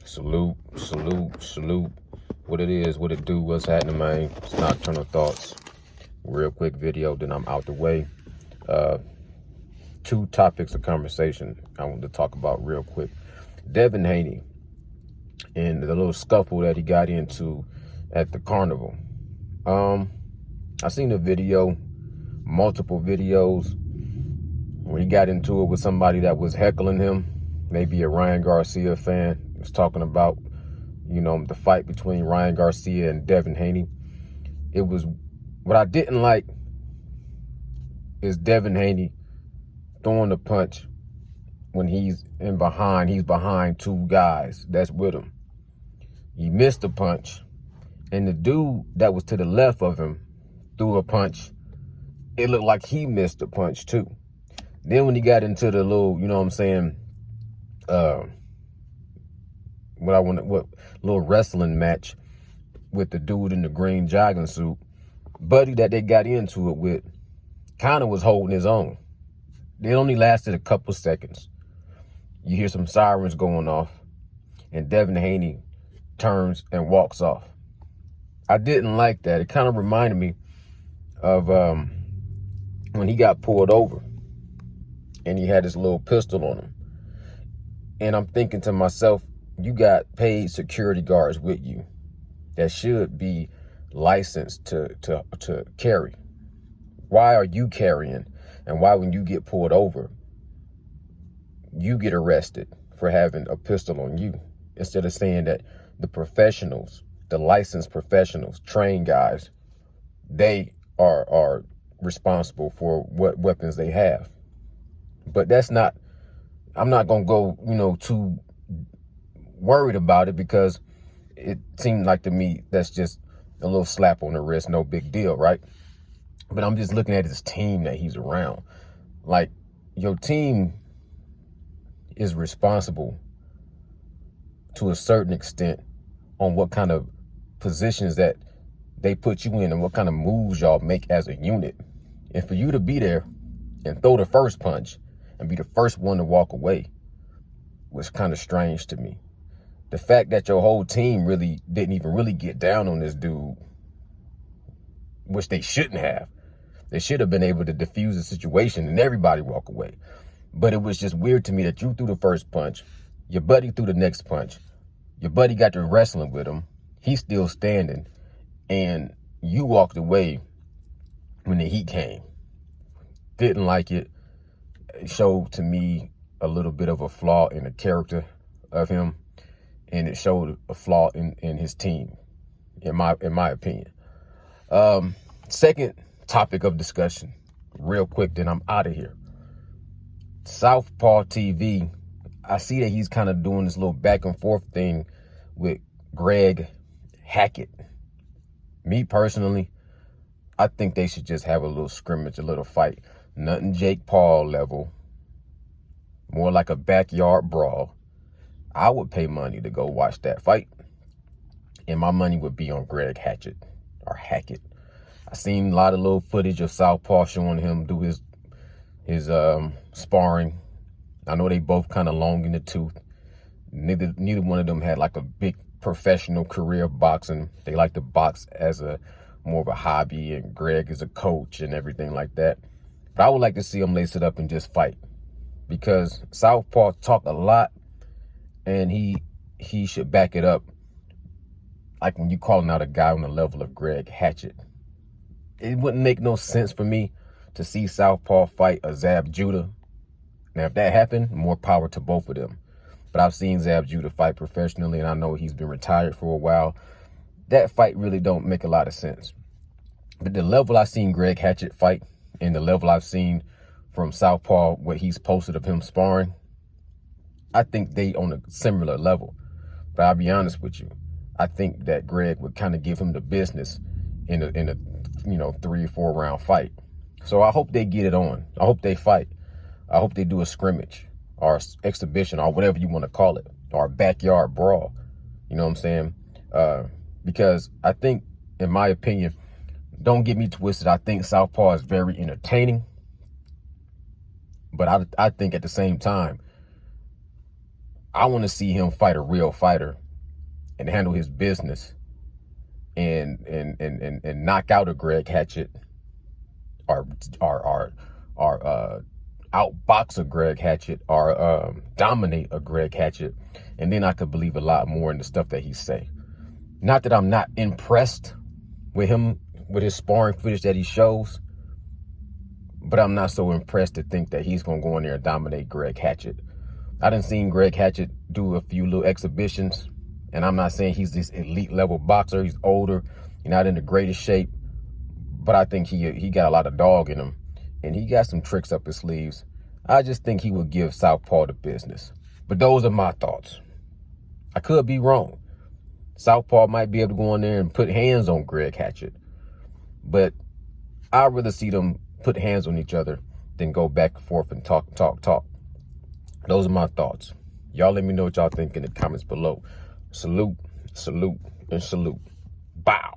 Salute, salute, salute. What it is, what it do, what's happening, man? It's Nocturnal Thoughts. Real quick video, then I'm out the way. Two topics of conversation I want to talk about real quick. Devin Haney and the little scuffle that he got into at the carnival. I seen a video, multiple videos, when he got into it with somebody that was heckling him, maybe a Ryan Garcia fan. He was talking about, the fight between Ryan Garcia and Devin Haney. It was, what I didn't like is Devin Haney throwing the punch when he's behind two guys that's with him. He missed the punch, and the dude that was to the left of him threw a punch. It looked like he missed the punch too. Then when he got into the little, little wrestling match with the dude in the green jogging suit, buddy that they got into it with kind of was holding his own. It only lasted a couple seconds. You hear some sirens going off, and Devin Haney turns and walks off. I didn't like that. It kind of reminded me of when he got pulled over and he had his little pistol on him. And I'm thinking to myself, you got paid security guards with you that should be licensed to carry. Why are you carrying? And why, when you get pulled over, you get arrested for having a pistol on you, instead of saying that the professionals, the licensed professionals, trained guys, they are responsible for what weapons they have. But I'm not going to go, too worried about it, because it seemed like to me that's just a little slap on the wrist, no big deal, right? But I'm just looking at his team that he's around. Like, your team is responsible to a certain extent on what kind of positions that they put you in and what kind of moves y'all make as a unit. And for you to be there and throw the first punch and be the first one to walk away was kind of strange to me. The fact that your whole team really didn't even really get down on this dude, which they shouldn't have. They should have been able to defuse the situation and everybody walk away. But it was just weird to me that you threw the first punch, your buddy threw the next punch, your buddy got to wrestling with him, he's still standing, and you walked away when the heat came. Didn't like it. It showed to me a little bit of a flaw in the character of him, and it showed a flaw in his team, in my opinion. Second topic of discussion, real quick, then I'm out of here. Southpaw TV, I see that he's kind of doing this little back and forth thing with Greg Hackett. Me personally, I think they should just have a little scrimmage, a little fight. Nothing Jake Paul level, more like a backyard brawl. I would pay money to go watch that fight, and my money would be on Greg Hackett. I seen a lot of little footage of Southpaw showing him do his sparring. I know they both kind of long in the tooth. Neither one of them had like a big professional career of boxing. They like to box as a more of a hobby, and Greg is a coach and everything like that. But I would like to see them lace it up and just fight, because Southpaw talk a lot, and he should back it up. Like when you calling out a guy on the level of Greg Hackett, it wouldn't make no sense for me to see Southpaw fight a Zab Judah. Now, if that happened, more power to both of them. But I've seen Zab Judah fight professionally, and I know he's been retired for a while. That fight really don't make a lot of sense. But the level I've seen Greg Hackett fight, and the level I've seen from Southpaw, what he's posted of him sparring, I think they on a similar level. But I'll be honest with you, I think that Greg would kind of give him the business in a 3 or 4 round fight. So I hope they get it on. I hope they fight. I hope they do a scrimmage or exhibition or whatever you want to call it, or a backyard brawl. You know what I'm saying? Because I think, in my opinion, don't get me twisted, I think Southpaw is very entertaining. But I think at the same time, I want to see him fight a real fighter and handle his business and knock out a Greg Hatchett or outbox a Greg Hatchett or dominate a Greg Hatchett. And then I could believe a lot more in the stuff that he say. Not that I'm not impressed with him, with his sparring footage that he shows, but I'm not so impressed to think that he's going to go in there and dominate Greg Hatchett. I done seen Greg Hatchett do a few little exhibitions, and I'm not saying he's this elite level boxer. He's older, he's not in the greatest shape, but I think he got a lot of dog in him, and he got some tricks up his sleeves. I just think he would give Southpaw the business. But those are my thoughts. I could be wrong. Southpaw might be able to go in there and put hands on Greg Hatchett, but I'd rather see them put hands on each other than go back and forth and talk. Those are my thoughts. Y'all let me know what y'all think in the comments below. Salute, salute, and salute. Bow.